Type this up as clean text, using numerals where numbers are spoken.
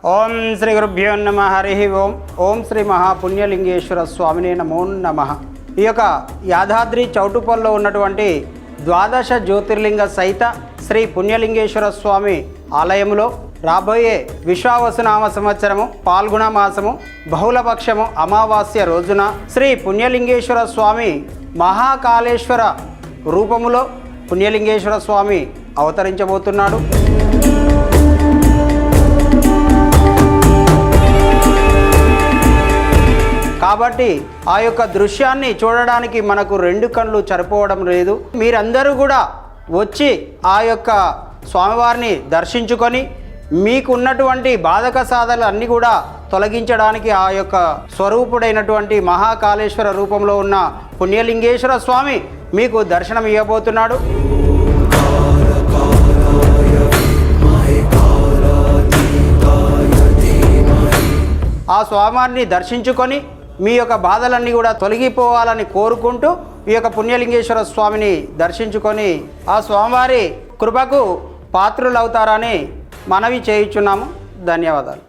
ఓం శ్రీ గురుభ్యో నమ హరి ఓం. ఓం శ్రీ మహాపుణ్యలింగేశ్వర స్వామినే నమో నమః. ఈ యొక్క యాదాద్రి చౌటుపల్లో ఉన్నటువంటి ద్వాదశ జ్యోతిర్లింగ సహిత శ్రీ పుణ్యలింగేశ్వర స్వామి ఆలయంలో రాబోయే విశ్వావసునామ సంవత్సరము పాల్గొన మాసము బహుళపక్షము అమావాస్య రోజున శ్రీ పుణ్యలింగేశ్వర స్వామి మహాకాళేశ్వర రూపములో పుణ్యలింగేశ్వర స్వామి అవతరించబోతున్నాడు. కాబట్టి ఆ యొక్క దృశ్యాన్ని చూడడానికి మనకు రెండు కళ్ళు సరిపోవడం లేదు. మీరందరూ కూడా వచ్చి ఆ యొక్క స్వామివారిని దర్శించుకొని మీకున్నటువంటి బాధక సాధనలు అన్నీ కూడా తొలగించడానికి ఆ యొక్క స్వరూపుడైనటువంటి మహాకాళేశ్వర రూపంలో ఉన్న పుణ్యలింగేశ్వర స్వామి మీకు దర్శనం ఇవ్వబోతున్నాడు. ఆ స్వామివారిని దర్శించుకొని మీ యొక్క బాధలన్నీ కూడా తొలగిపోవాలని కోరుకుంటూ ఈ యొక్క పుణ్యలింగేశ్వర స్వామిని దర్శించుకొని ఆ స్వామివారి కృపకు పాత్రులవుతారని మనవి చేయుచున్నాము. ధన్యవాదాలు.